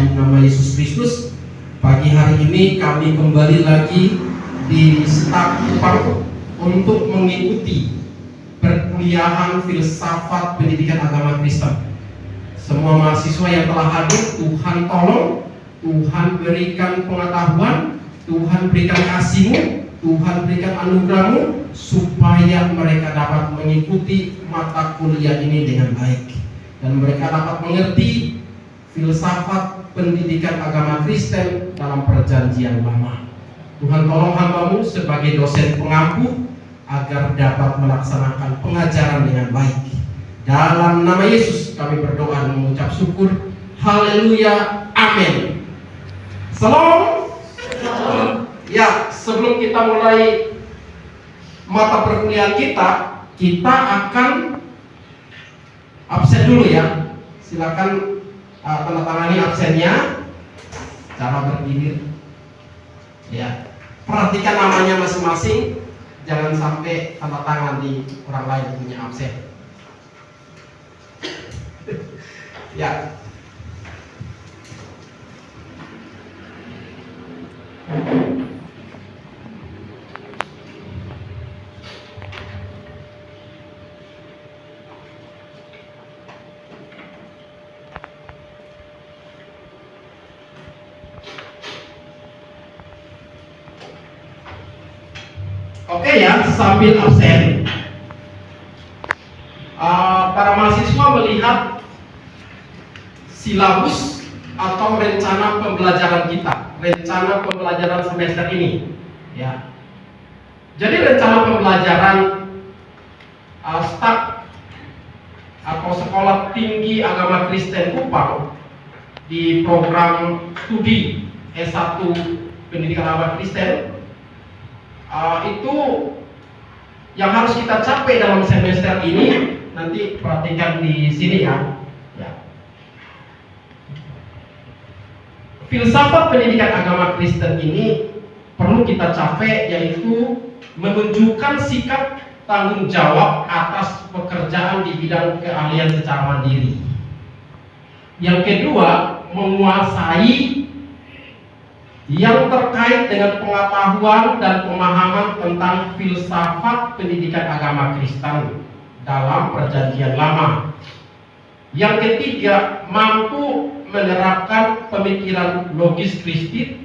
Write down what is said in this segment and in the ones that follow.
dalam nama Yesus Kristus, pagi hari ini kami kembali lagi di staf Kupang untuk mengikuti perkuliahan filsafat pendidikan agama Kristen. Semua mahasiswa yang telah hadir, Tuhan tolong, Tuhan berikan pengetahuan, Tuhan berikan kasih-Mu, Tuhan berikan anugerah-Mu, supaya mereka dapat mengikuti mata kuliah ini dengan baik dan mereka dapat mengerti filsafat pendidikan agama Kristen dalam perjanjian lama. Tuhan tolong hamba-Mu sebagai dosen pengampu agar dapat melaksanakan pengajaran dengan baik. Dalam nama Yesus kami berdoa dan mengucap syukur. Haleluya, amin. Salam. Ya, sebelum kita mulai mata perkuliahan kita akan absen dulu ya. Silakan tanda tangani absennya. Cara berdiri. Ya, perhatikan namanya masing-masing. Jangan sampai tanda tangan di orang lain punya absen. Ya. Oke ya, sambil absen, para mahasiswa melihat silabus atau rencana pembelajaran kita, rencana pembelajaran semester ini, ya. Jadi rencana pembelajaran staf atau Sekolah Tinggi Agama Kristen Kupang di program studi S1 Pendidikan Agama Kristen. Itu yang harus kita capai dalam semester ini. Nanti perhatikan di sini ya. Filsafat pendidikan agama Kristen ini perlu kita capai, yaitu menunjukkan sikap tanggung jawab atas pekerjaan di bidang keahlian secara mandiri. Yang kedua, menguasai yang terkait dengan pengetahuan dan pemahaman tentang filsafat pendidikan agama Kristen dalam perjanjian lama. Yang ketiga, mampu menerapkan pemikiran logis Kristus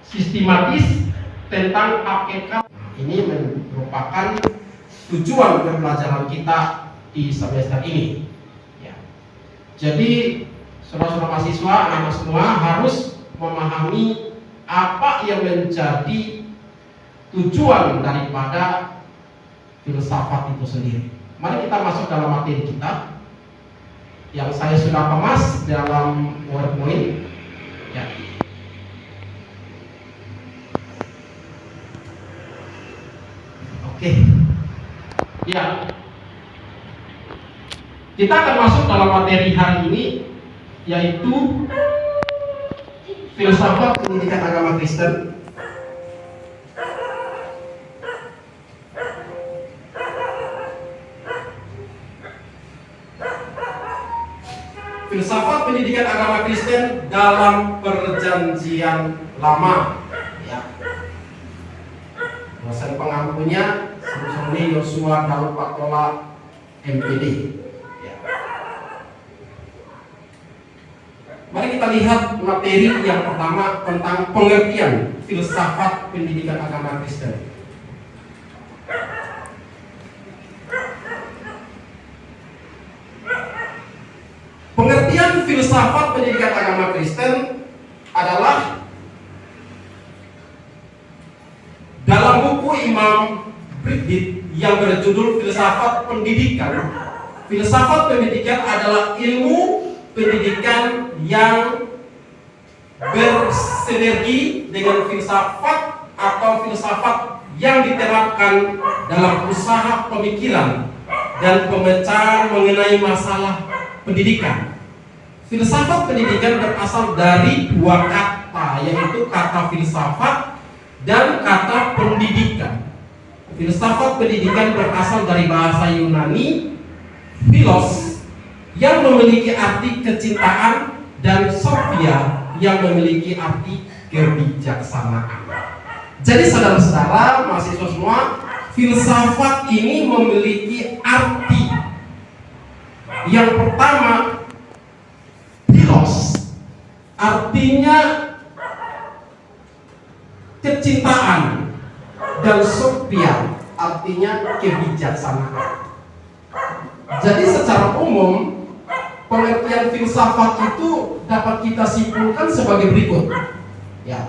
sistematis tentang hakikat. Ini merupakan tujuan pembelajaran kita di semester ini. Ya. Jadi, saudara-saudara mahasiswa, anak semua harus memahami apa yang menjadi tujuan daripada filsafat itu sendiri. Mari kita masuk dalam materi kita yang saya sudah kemas dalam PowerPoint. Ya. Oke. Ya. Kita akan masuk dalam materi hari ini, yaitu filsafat pendidikan agama Kristen. Filsafat pendidikan agama Kristen dalam perjanjian lama. Ya. Dosen pengampunya Samsoni Yosua Daud Patola MPD. Ya. Mari kita lihat materi yang pertama tentang pengertian filsafat pendidikan agama Kristen. Pengertian filsafat pendidikan agama Kristen adalah dalam buku Imam Brigid yang berjudul Filsafat Pendidikan. Filsafat pendidikan adalah ilmu pendidikan yang bersinergi dengan filsafat atau filsafat yang diterapkan dalam usaha pemikiran dan pemecahan mengenai masalah pendidikan. Filsafat pendidikan berasal dari dua kata, yaitu kata filsafat dan kata pendidikan. Filsafat pendidikan berasal dari bahasa Yunani philos yang memiliki arti kecintaan dan sophia yang memiliki arti kebijaksanaan. Jadi saudara-saudara, mahasiswa semua, filsafat ini memiliki arti. Yang pertama, philos, artinya kecintaan, dan sophia, artinya kebijaksanaan. Jadi secara umum, pengertian filsafat itu dapat kita simpulkan sebagai berikut. Ya.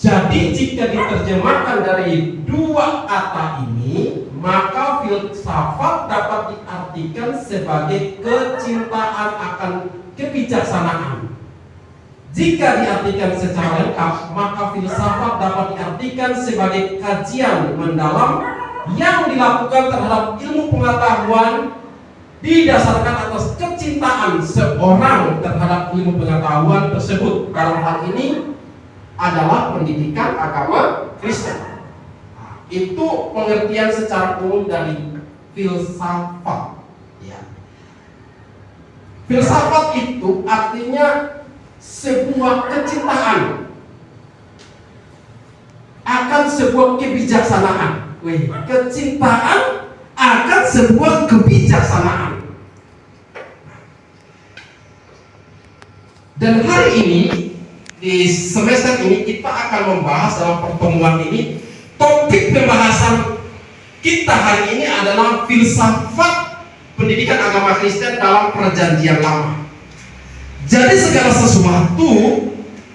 Jadi jika diterjemahkan dari dua kata ini, maka filsafat dapat diartikan sebagai kecintaan akan kebijaksanaan. Jika diartikan secara lengkap, maka filsafat dapat diartikan sebagai kajian mendalam yang dilakukan terhadap ilmu pengetahuan didasarkan atas kecintaan seorang terhadap ilmu pengetahuan tersebut. Dalam hal ini adalah pendidikan agama Kristen. Nah, itu pengertian secara umum dari filsafat. Ya. Filsafat itu artinya sebuah kecintaan akan sebuah kebijaksanaan. Kecintaan akan sebuah kebijaksanaan. Dan hari ini, di semester ini kita akan membahas dalam pertemuan ini, topik pembahasan kita hari ini adalah filsafat pendidikan agama Kristen dalam Perjanjian Lama. Jadi segala sesuatu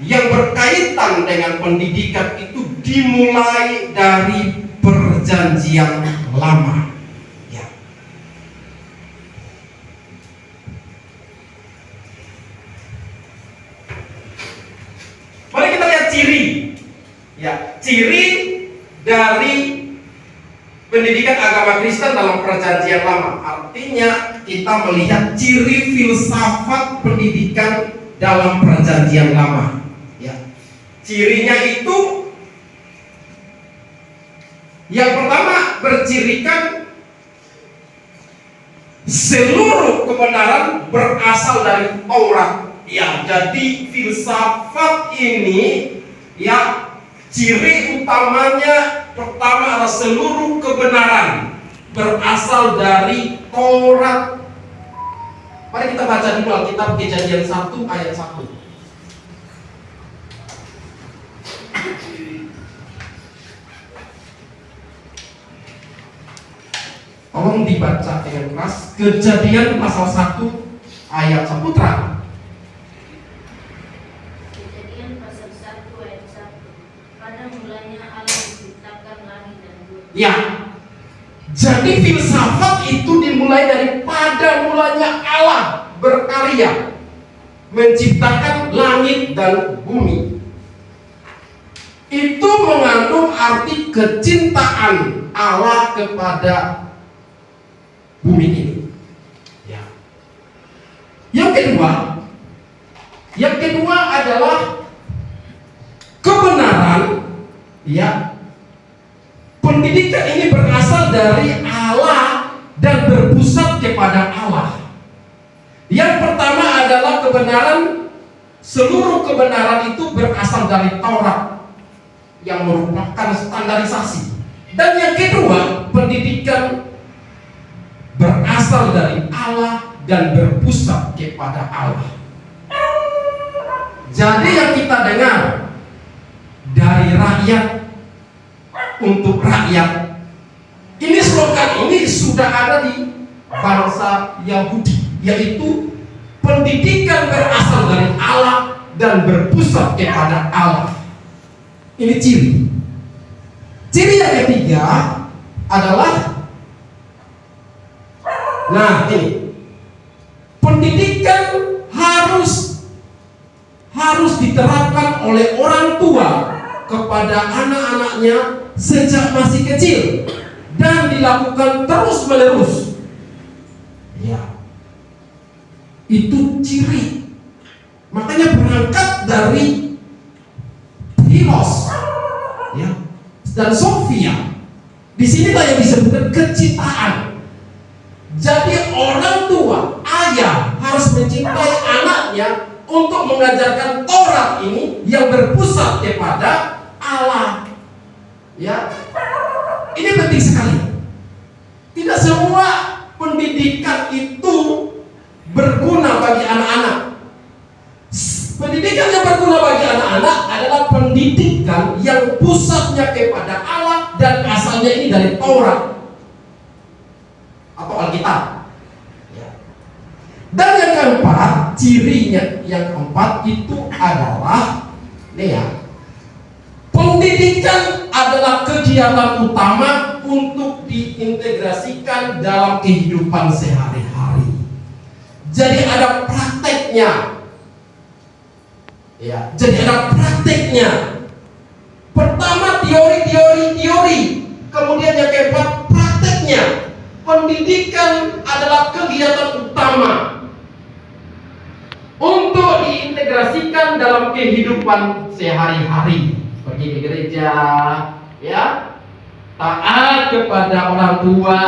yang berkaitan dengan pendidikan itu dimulai dari Perjanjian Lama. Ya. Mari kita lihat ciri. Ya, ciri dari pendidikan agama Kristen dalam Perjanjian Lama. Artinya kita melihat ciri filsafat pendidikan dalam Perjanjian Lama. Ya. Cirinya itu yang pertama, bercirikan seluruh kebenaran berasal dari Taurat. Ya, jadi filsafat ini ya ciri utamanya pertama adalah seluruh kebenaran berasal dari Taurat. Mari kita baca dulu Alkitab Kejadian 1 ayat 1. Tolong dibaca dengan keras. Kejadian pasal 1 ayat 1, putra. Kejadian pasal 1 ayat 1. Pada mulanya Allah menciptakan langit dan bumi. Ya. Jadi filsafat itu dimulai dari pada mulanya Allah berkarya menciptakan langit dan bumi. Itu mengandung arti kecintaan Allah kepada bumi ini. Ya. Yang kedua adalah kebenaran. Ya. Pendidikan ini berasal dari Allah dan berpusat kepada Allah. Yang pertama adalah kebenaran, seluruh kebenaran itu berasal dari Taurat yang merupakan standarisasi. Dan yang kedua, pendidikan berasal dari Allah dan berpusat kepada Allah. Jadi yang kita dengar dari rakyat untuk rakyat, ini slogan ini sudah ada di bangsa Yahudi, yaitu pendidikan berasal dari Allah dan berpusat kepada Allah. Ini ciri. Ciri yang ketiga adalah, nah ini, pendidikan harus diterapkan oleh orang tua kepada anak-anaknya sejak masih kecil dan dilakukan terus-menerus. Ya, itu ciri. Makanya berangkat dari philos, ya, dan sophia. Disinilah yang disebutkan kecintaan. Jadi orang tua, ayah harus mencintai anak-anaknya untuk mengajarkan Taurat ini yang berpusat kepada Allah. Ya, ini penting sekali. Tidak semua pendidikan itu berguna bagi anak-anak. Pendidikan yang berguna bagi anak-anak adalah pendidikan yang pusatnya kepada Allah dan asalnya ini dari Taurat atau Alkitab. Ya. Dan yang keempat, cirinya yang keempat itu adalah nih ya, pendidikan adalah kegiatan utama untuk diintegrasikan dalam kehidupan sehari-hari. Jadi ada prakteknya. Ya, jadi ada prakteknya. Pertama teori, kemudian yang keempat prakteknya. Pendidikan adalah kegiatan utama untuk diintegrasikan dalam kehidupan sehari-hari. Pergi ke gereja, ya, taat kepada orang tua,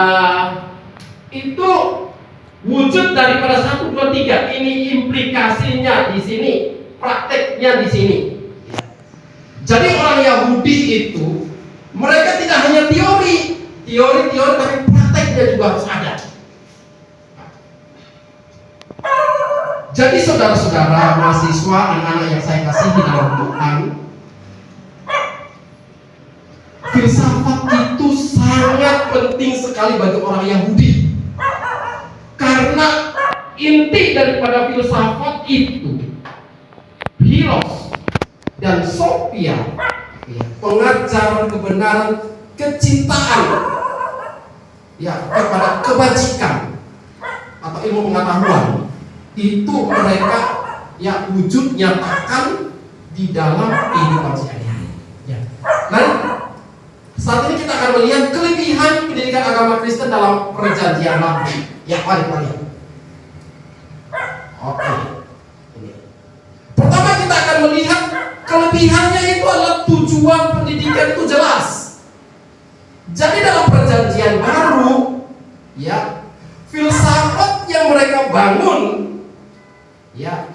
itu wujud daripada 1, 2, 3. Ini implikasinya di sini. Prakteknya di sini. Jadi orang Yahudi itu mereka tidak hanya teori, tapi prakteknya juga harus ada. Jadi saudara-saudara, mahasiswa, anak-anak yang saya kasihi dalam Tuhan, filsafat itu sangat penting sekali bagi orang Yahudi. Karena inti daripada filsafat itu Philos dan Sophia, pengajaran kebenaran, kecintaan, ya, kepada kebajikan atau ilmu pengetahuan, itu mereka ya wujud nyatakan di dalam kehidupan sehari-hari. Ya. Nah, saat ini kita akan melihat kelebihan pendidikan agama Kristen dalam Perjanjian Lama. Ya, mari. Oke. Pertama kita akan melihat kelebihannya itu adalah tujuan pendidikan itu jelas. Jadi dalam Perjanjian Baru, ya, filsafat yang mereka bangun, ya,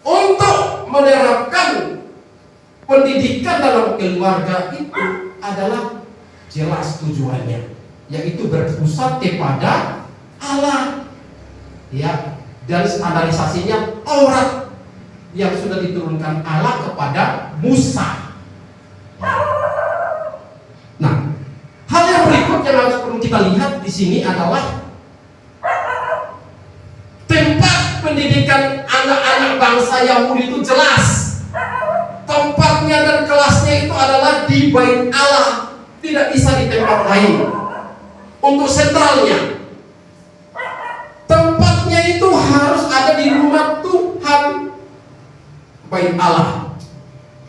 untuk menerapkan pendidikan dalam keluarga itu adalah jelas tujuannya, yaitu berpusat kepada Allah, ya, dan standarisasinya Taurat yang sudah diturunkan Allah kepada Musa. Nah, hal yang berikut yang harus perlu kita lihat di sini adalah tempat pendidikan anak-anak bangsa Yahudi itu jelas. Tempatnya dan kelasnya itu adalah di Bait Allah, tidak bisa di tempat lain. Untuk sentralnya, tempatnya itu harus ada di rumah Tuhan, Bait Allah,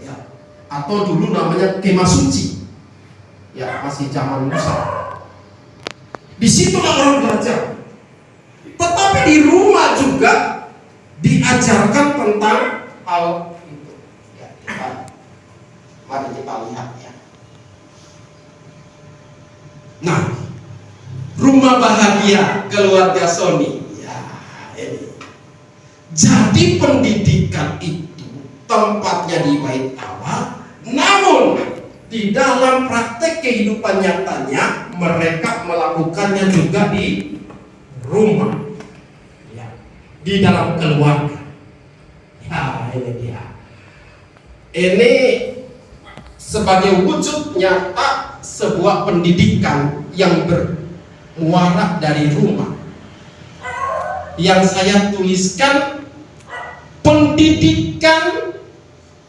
ya, atau dulu namanya kemah suci, ya, masih zaman Musa. Di situlah orang belajar. Tetapi di rumah juga diajarkan tentang hal itu. Ya, mari kita lihat ya. Nah, rumah bahagia keluarga Sony. Ya, ini. Jadi pendidikan itu tempatnya di Bait Allah, namun di dalam praktek kehidupan nyatanya mereka melakukannya juga di rumah, ya, di dalam keluarga. Ya, ini dia. Ini sebagai wujud nyata sebuah pendidikan yang bermuara dari rumah. Yang saya tuliskan, pendidikan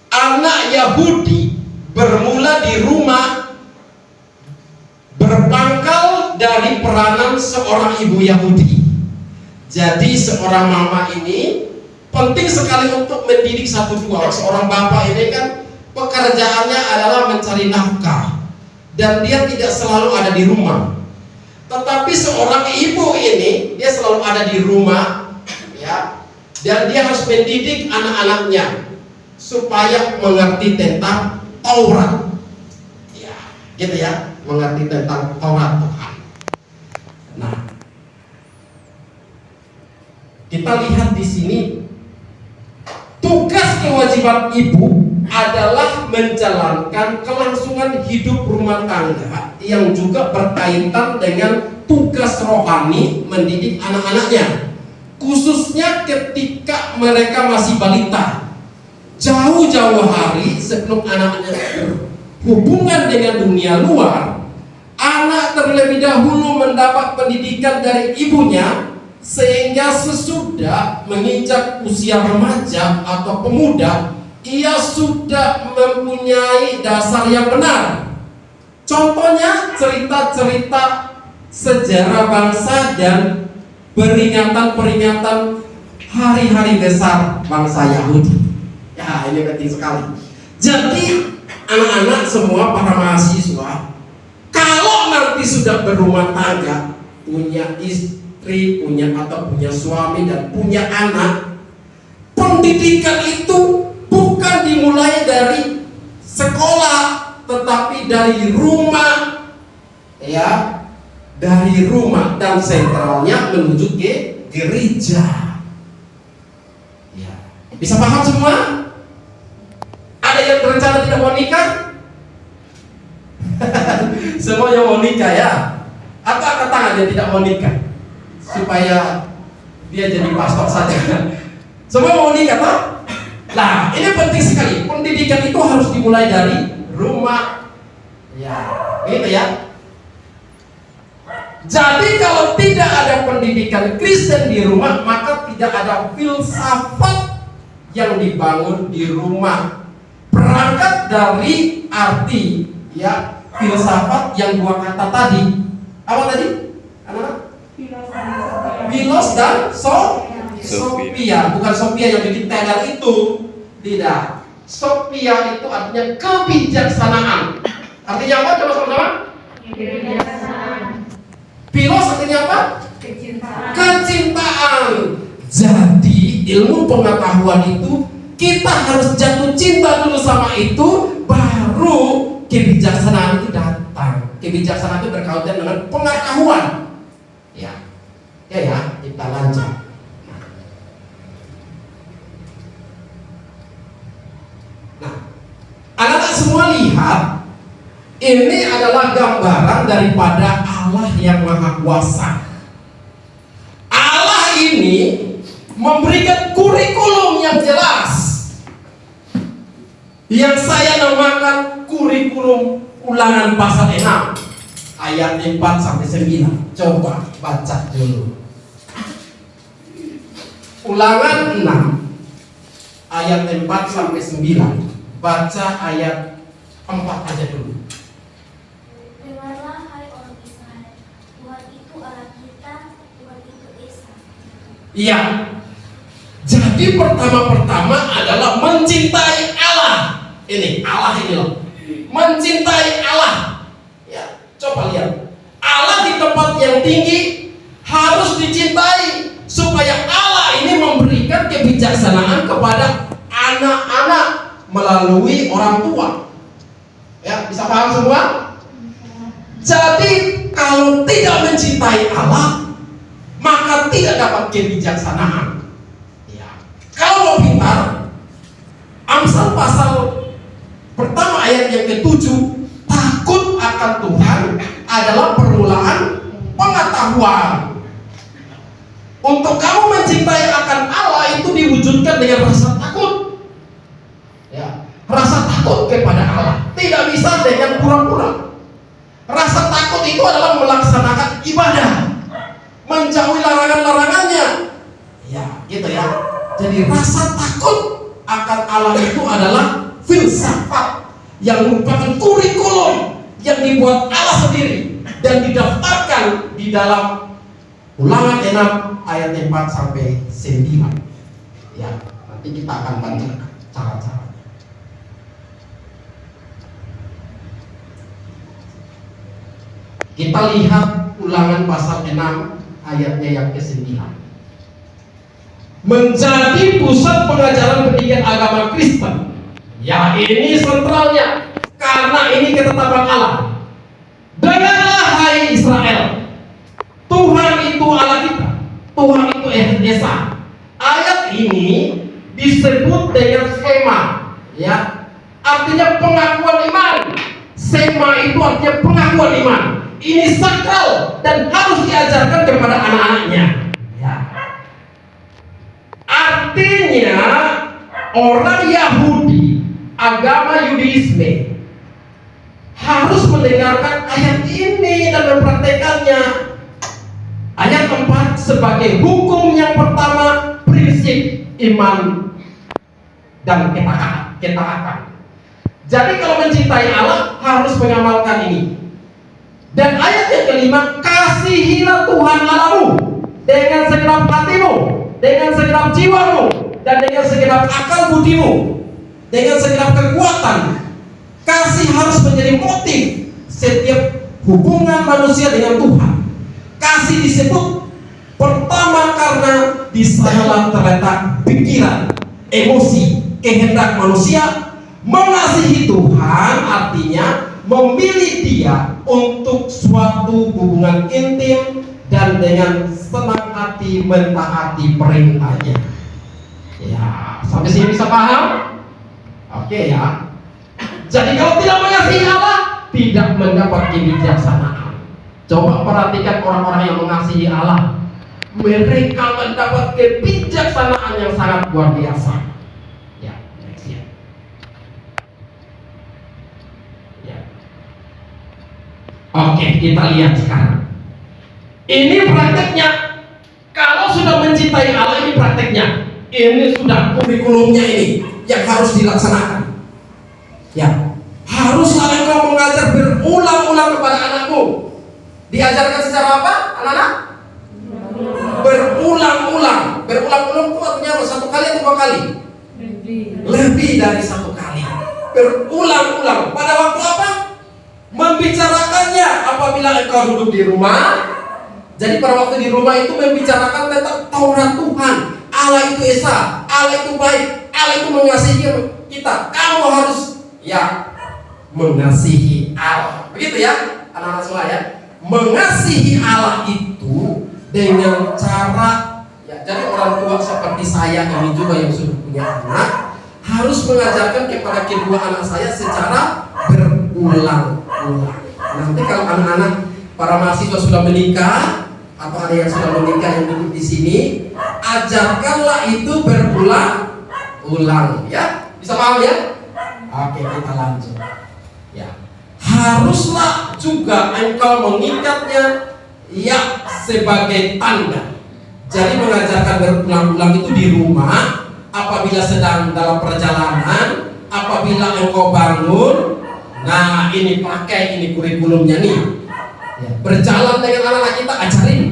anak Yahudi bermula di rumah, berpangkal dari peranan seorang ibu Yahudi. Jadi seorang mama ini penting sekali untuk mendidik satu dua. Seorang bapak ini kan pekerjaannya adalah mencari nafkah dan dia tidak selalu ada di rumah. Tetapi seorang ibu ini dia selalu ada di rumah, ya, dan dia harus mendidik anak-anaknya supaya mengerti tentang Taurat, ya, gitu ya, mengerti tentang Taurat Tuhan. Nah, kita lihat di sini kewajiban ibu adalah menjalankan kelangsungan hidup rumah tangga yang juga berkaitan dengan tugas rohani mendidik anak-anaknya, khususnya ketika mereka masih balita. Jauh-jauh hari sebelum anaknya berhubungan dengan dunia luar, anak terlebih dahulu mendapat pendidikan dari ibunya, sehingga sesudah menginjak usia remaja atau pemuda, ia sudah mempunyai dasar yang benar. Contohnya cerita-cerita sejarah bangsa dan peringatan-peringatan hari-hari besar bangsa Yahudi. Ya, ini penting sekali. Jadi anak-anak semua, para mahasiswa, kalau nanti sudah berumah tangga, punya istri, punya suami dan punya anak, pendidikan itu bukan dimulai dari sekolah, tetapi dari rumah, ya, dari rumah, dan sentralnya menuju ke gereja. Ya. Bisa paham semua? Ada yang berencana tidak mau nikah? Semua yang mau nikah ya? Atau angkat tangan yang tidak mau nikah? Supaya dia jadi pastor saja. Semua mau nikah toh? Nah, ini penting sekali. Pendidikan itu harus dimulai dari rumah. Ya, gitu ya. Jadi kalau tidak ada pendidikan Kristen di rumah, maka tidak ada filsafat yang dibangun di rumah. Berangkat dari arti, ya, filsafat yang dua kata tadi. Apa tadi? Anak? Philos dan Sophia. Bukan Sophia yang bikin tenar itu. Tidak. Sophia itu artinya kebijaksanaan. Artinya apa? Coba sama-sama. Kebijaksanaan. Philos artinya apa? Kecintaan. Kecintaan. Jadi ilmu pengetahuan itu kita harus jatuh cinta dulu sama itu, baru kebijaksanaan itu datang. Kebijaksanaan itu berkaitan dengan pengetahuan. Ya, kita lanjut. Nah, anak-anak semua lihat, ini adalah gambaran daripada Allah yang Maha Kuasa. Allah ini memberikan kurikulum yang jelas, yang saya namakan kurikulum Ulangan pasal 6 ayat 4 sampai 9. Coba baca dulu. Ulangan 6 ayat 4 sampai 9. Baca ayat 4 aja dulu. Dengarlah hai orang Israel, Tuhan itu Allah kita, Tuhan itu Esa. Iya. Jadi pertama-pertama adalah mencintai Allah. Ini Allah ini loh. Mencintai Allah. Ya, coba lihat. Allah di tempat yang tinggi harus dicintai, supaya Allah ini memberikan kebijaksanaan kepada anak-anak melalui orang tua. Ya, bisa paham semua? Jadi kalau tidak mencintai Allah, maka tidak dapat kebijaksanaan. Ya. Kalau mau pintar, Amsal pasal pertama ayat yang ke-7, takut akan Tuhan adalah permulaan pengetahuan. Untuk kamu mencintai akan Allah itu diwujudkan dengan rasa takut. Ya, rasa takut kepada Allah. Tidak bisa dengan pura-pura. Rasa takut itu adalah melaksanakan ibadah, menjauhi larangan-larangannya. Ya, gitu ya. Jadi rasa takut akan Allah itu adalah filsafat yang merupakan kurikulum yang dibuat Allah sendiri dan didaftarkan di dalam Ulangan 6 ayat 4 sampai 9. Ya, nanti kita akan baca cara-caranya. Kita lihat Ulangan pasal 6 ayatnya yang ke-9. Menjadi pusat pengajaran pendidikan agama Kristen. Ya, ini sentralnya, karena ini ketetapan Allah. Dengarlah hai Israel, Tuhan itu Allah kita, Tuhan itu Esa. Ayat ini disebut dengan sema, ya, artinya pengakuan iman. Sema itu artinya pengakuan iman. Ini sakral dan harus diajarkan kepada anak-anaknya. Ya. Artinya orang Yahudi, agama Yudaisme harus mendengarkan ayat ini dan mempraktekannya. Ayat 4 sebagai hukum yang pertama, prinsip iman dan ketaatan. Jadi kalau mencintai Allah harus mengamalkan ini. Dan ayat yang kelima, kasihilah Tuhan Allahmu dengan segenap hatimu, dengan segenap jiwamu, dan dengan segenap akal budimu, dengan segenap kekuatan. Kasih harus menjadi motif setiap hubungan manusia dengan Tuhan. Kasih disebut pertama karena di sanalah terletak pikiran, emosi, kehendak manusia. Mengasihi Tuhan artinya memilih Dia untuk suatu hubungan intim dan dengan senang hati mentaati perintahnya. Ya, sampai sini bisa paham? Oke ya. Jadi kalau tidak mengasihi Allah, tidak mendapat kebijaksanaan. Coba perhatikan orang-orang yang mengasihi Allah. Mereka mendapat kebijaksanaan yang sangat luar biasa. Ya, next ya. Ya. Oke, kita lihat sekarang. Ini prakteknya. Kalau sudah mencintai Allah, ini prakteknya. Ini sudah kurikulumnya ini yang harus dilaksanakan. Ya, haruslah engkau mengajar berulang-ulang kepada anakmu. Diajarkan secara apa, anak-anak? Berulang-ulang. Berulang-ulang itu artinya apa? Satu kali atau dua kali? Lebih dari satu kali. Berulang-ulang. Pada waktu apa? Membicarakannya apabila engkau duduk di rumah. Jadi pada waktu di rumah itu membicarakan tentang Taurat Tuhan. Allah itu Esa, Allah itu baik, Allah itu mengasihi kita. Kamu harus mengasihi Allah. Begitu ya, anak-anak semua ya. Mengasihi Allah itu dengan cara jadi orang tua seperti saya ini juga yang sudah punya anak harus mengajarkan kepada kedua anak saya secara berulang-ulang. Nanti kalau anak-anak para mahasiswa sudah menikah atau ada yang sudah menikah yang duduk di sini, ajarkanlah itu berulang-ulang ya. Bisa paham ya? Oke, kita lanjut. Ya. Haruslah juga engkau mengikatnya sebagai tanda. Jadi mengajarkan berulang-ulang itu di rumah, apabila sedang dalam perjalanan, apabila engkau bangun. Nah, ini pakai ini kurikulumnya nih. Ya. Berjalan dengan anak-anak kita, ajarin.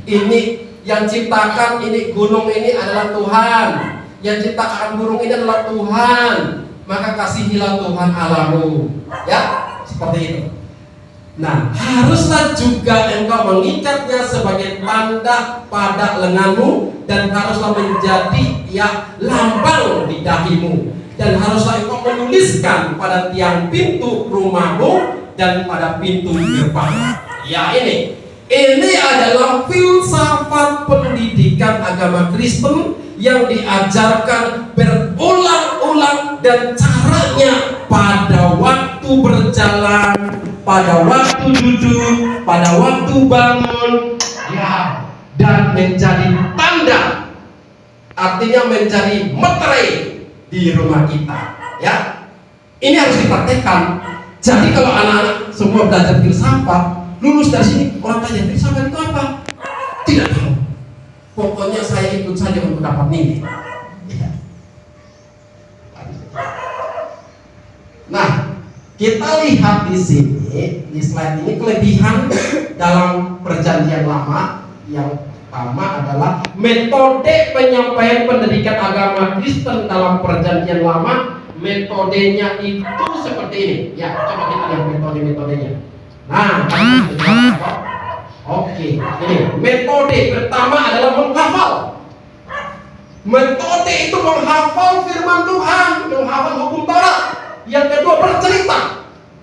Ini yang ciptakan ini gunung ini adalah Tuhan. Yang ciptakan burung ini adalah Tuhan. Maka kasihilah Tuhan Allahmu. Ya, seperti itu. Nah, haruslah juga engkau mengikatnya sebagai tanda pada lenganmu dan haruslah menjadi lambang di dahimu, dan haruslah engkau menuliskan pada tiang pintu rumahmu dan pada pintu gerbang. Ya, ini adalah filsafat pendidikan agama Kristen yang diajarkan berulang-ulang dan caranya pada waktu berjalan, pada waktu duduk, pada waktu bangun, ya, dan menjadi tanda, artinya menjadi meterai di rumah kita, ya. Ini harus dipraktekkan. Jadi kalau anak-anak semua belajar filsafat, lulus dari sini orang tanya filsafat itu apa? Tidak tahu. Pokoknya saya ikut saja untuk dapat nilai. Ya. Nah, kita lihat di sini di slide ini kelebihan dalam perjanjian lama. Yang pertama adalah metode penyampaian pendidikan agama Kristen dalam perjanjian lama. Metodenya itu seperti ini. Ya, coba kita lihat metode-metodenya. Nah, oke, ini metode pertama adalah menghafal. Metode itu menghafal firman Tuhan, menghafal hukum Taurat. Yang kedua bercerita.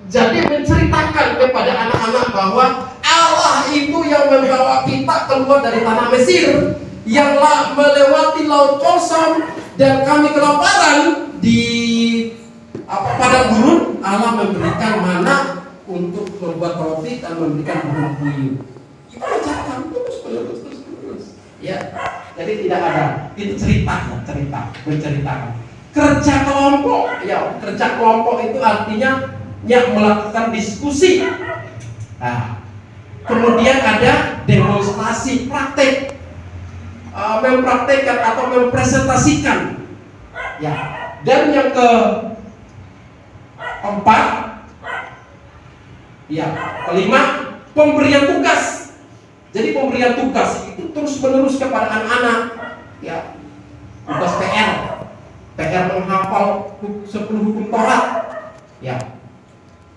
Jadi menceritakan kepada anak-anak bahwa Allah itu yang membawa kita keluar dari tanah Mesir, yang melewati laut kosong dan kami kelaparan, di padang gurun Allah memberikan mana untuk membuat roti dan memberikan burung puyuh. Itu ajarkan terus. Ya, jadi tidak ada. Itu menceritakan. Kerja kelompok, ya kerja kelompok itu artinya yang melakukan diskusi. Nah, kemudian ada demonstrasi, praktek, mempraktekkan atau mempresentasikan. Ya, dan yang keempat, ya kelima, pemberian tugas. Jadi pemberian tugas itu terus menerus kepada anak-anak. Ya, tugas PR menghafal 10 hukum Taurat. Ya,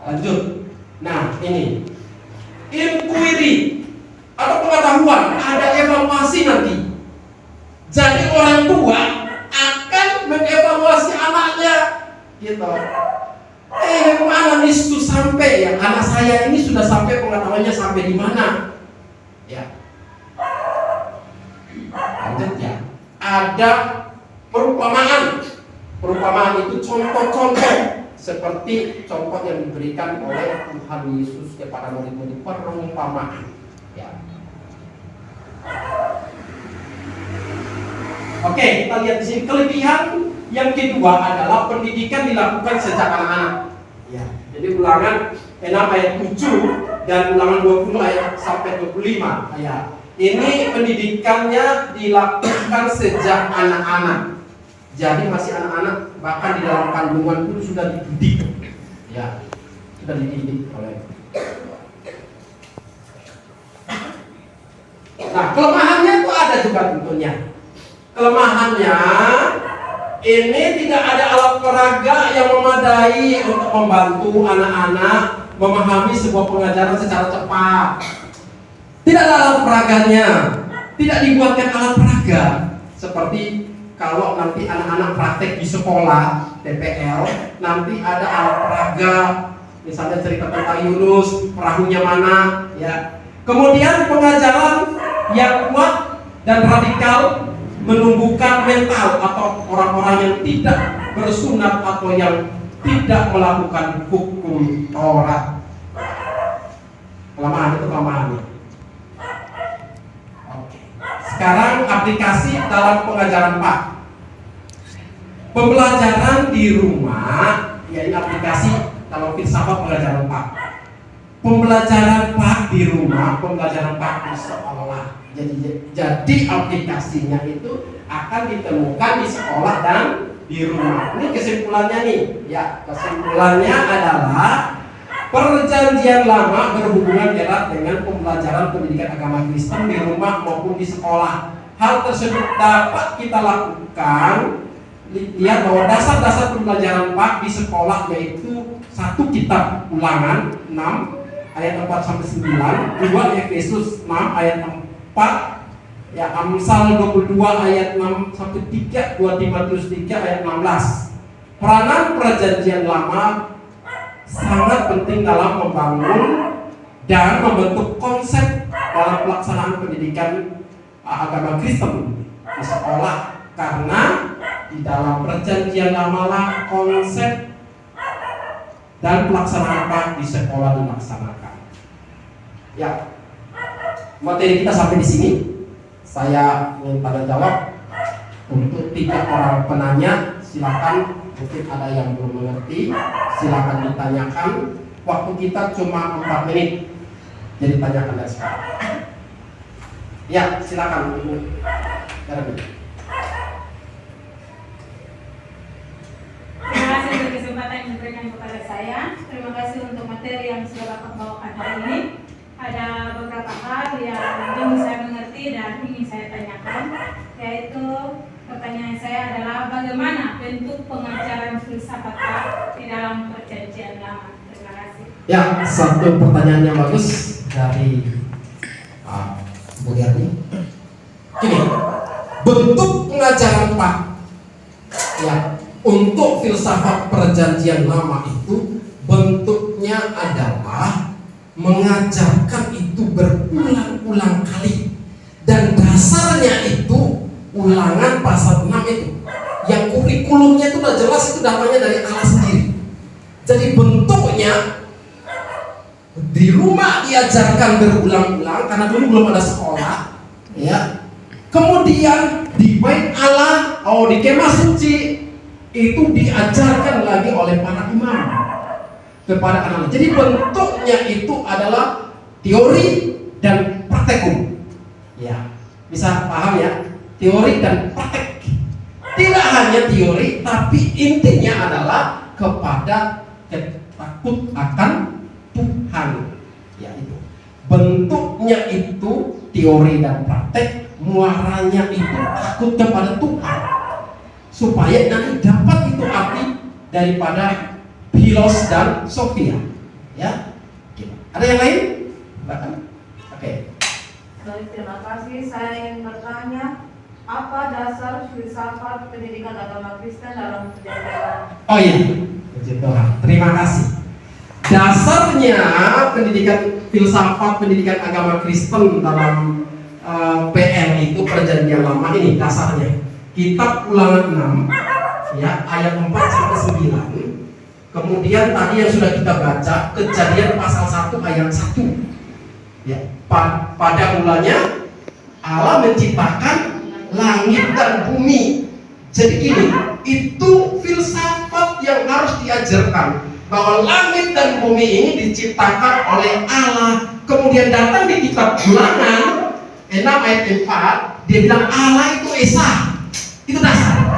lanjut. Nah, ini inquiry atau pengetahuan, ada evaluasi nanti. Jadi orang tua akan mengevaluasi anaknya, gitu. Mana nih itu sampai ya? Anak saya ini sudah sampai pengetahuannya sampai di mana? Ya. Lanjut ya. Ada perumpamaan. Perumpamaan itu contoh-contoh seperti contoh yang diberikan oleh Tuhan Yesus kepada murid-murid, perumpamaan. Ya. Oke, kita lihat di sini kelebihan yang kedua adalah pendidikan dilakukan sejak anak-anak. Ya. Jadi Ulangan 6 ayat 7 dan Ulangan 20 ayat sampai 25. Ya. Ini pendidikannya dilakukan sejak anak-anak. Jadi masih anak-anak, bahkan di dalam kandungan pun sudah dididik. Ya, sudah dididik oleh. Nah, kelemahannya itu ada juga tentunya. Kelemahannya ini tidak ada alat peraga yang memadai untuk membantu anak-anak memahami sebuah pengajaran secara cepat. Tidak ada alat peraganya, tidak dibuatkan alat peraga seperti kalau nanti anak-anak praktek di sekolah TPL, nanti ada alat peraga, misalnya cerita tentang Yunus, perahunya mana, ya. Kemudian pengajaran yang kuat dan radikal menumbuhkan mental atau orang-orang yang tidak bersunat atau yang tidak melakukan hukum Taurat. Kelemahan itu kelemahannya. Sekarang aplikasi dalam pengajaran Pak. Pembelajaran di rumah, ya ini aplikasi dalam filsafat pengajaran Pak. Pembelajaran Pak di rumah, pembelajaran Pak di sekolah. Jadi aplikasinya itu akan ditemukan di sekolah dan di rumah. Ini kesimpulannya nih, ya kesimpulannya adalah Perjanjian Lama berhubungan erat dengan pembelajaran pendidikan agama Kristen di rumah maupun di sekolah. Hal tersebut dapat kita lakukan. Lihat bahwa dasar-dasar pembelajaran Pak di sekolah yaitu 1 kitab Ulangan 6 ayat 4 sampai 9, 2 Efesus 6 ayat 4, ya Amsal 22 ayat 6 sampai 3, 2 Timotius 3 ayat 16. Peranan Perjanjian Lama sangat penting dalam membangun dan membentuk konsep dalam pelaksanaan pendidikan agama Kristen di sekolah, karena di dalam Perjanjian Lama lah konsep dan pelaksanaan Pak di sekolah dilaksanakan. Ya, materi kita sampai di sini. Saya ingin tanya jawab untuk 3 orang penanya. Silakan. Mungkin ada yang belum mengerti, silakan ditanyakan. Waktu kita cuma 4 menit, jadi tanyakan dari sekarang. Ya, silakan Ibu. Terima kasih untuk kesempatan yang diberikan kepada saya. Terima kasih untuk materi yang sudah Bapak bawakan hari ini. Ada beberapa hal yang belum saya mengerti dan ingin saya tanyakan, yaitu pertanyaan saya adalah bagaimana bentuk pengajaran filsafat di dalam Perjanjian Lama. Terima kasih. Ya, satu pertanyaan yang bagus dari Bu Yarni. Gini, bentuk pengajaran Pak, ya, untuk filsafat Perjanjian Lama itu bentuknya adalah mengajarkan itu berulang-ulang kali, dan dasarnya itu Ulangan pasal 6 itu yang kurikulumnya itu udah jelas, itu datangnya dari Allah sendiri. Jadi bentuknya di rumah diajarkan berulang-ulang karena dulu belum ada sekolah, ya. Kemudian di bait Allah, di kemah suci itu diajarkan lagi oleh para imam kepada anak-anak. Jadi bentuknya itu adalah teori dan praktekum. Ya, bisa paham ya? Teori dan praktek. Tidak hanya teori, tapi intinya adalah kepada takut akan Tuhan. Ya itu. Bentuknya itu teori dan praktek, muaranya itu takut kepada Tuhan. Supaya nanti dapat itu arti daripada Philos dan Sophia. Ya. Ada yang lain? Silakan. Oke. Baik, terima kasih. Saya ingin bertanya, apa dasar filsafat pendidikan agama Kristen dalam pendidikan? Oh iya, puji Tuhan. Terima kasih. Dasarnya pendidikan filsafat pendidikan agama Kristen dalam PL itu Perjanjian Lama ini dasarnya. Kitab Ulangan 6 ya ayat 4 sampai 9. Kemudian tadi yang sudah kita baca Kejadian pasal 1 ayat 1. Ya, pada mulanya Allah menciptakan langit dan bumi. Jadi gini, itu filsafat yang harus diajarkan bahwa langit dan bumi ini diciptakan oleh Allah. Kemudian datang di kitab Ulangan 6 ayat 4, dia bilang Allah itu Esa. Itu dasar.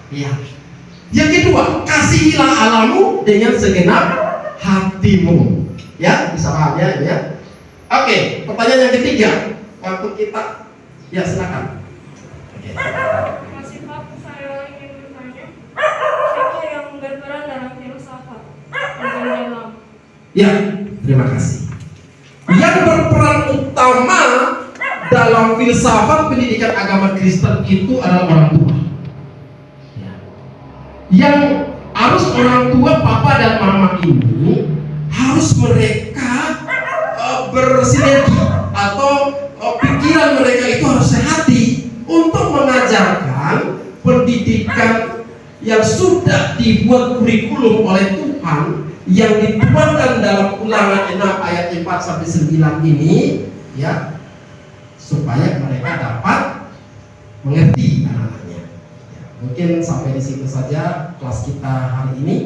Ya. Yang kedua, kasihilah Allahmu dengan segenap hatimu. Ya, bisa paham ya? Oke, pertanyaan yang ketiga. Waktu kita, ya silakan. Masih Pak, saya ingin bertanya, siapa yang berperan dalam filsafat Perjanjian Lama? Ya, terima kasih. Yang berperan utama dalam filsafat pendidikan agama Kristen itu adalah orang tua. Ya. Yang harus orang tua, papa dan mama ini harus mereka bersinergi atau pikiran mereka itu harus sehati untuk mengajarkan pendidikan yang sudah dibuat kurikulum oleh Tuhan yang dituangkan dalam Ulangan 6 ayat 4 sampai 9 ini, ya, supaya mereka dapat mengerti anak-anaknya. Ya, mungkin sampai di situ saja kelas kita hari ini.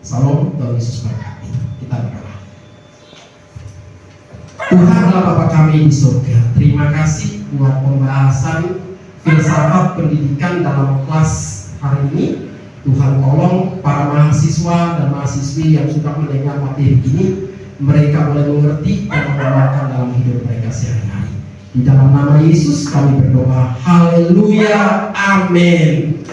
Salam, Tuhan Yesus berkati. Kita berdoa. Tuhan Allah Bapa kami di surga, terima kasih buat pembahasan filsafat pendidikan dalam kelas hari ini. Tuhan tolong para mahasiswa dan mahasiswi yang sudah mendengar materi ini, mereka boleh mengerti dan mengamalkan dalam hidup mereka sehari-hari. Di dalam nama Yesus kami berdoa. Haleluya. Amin.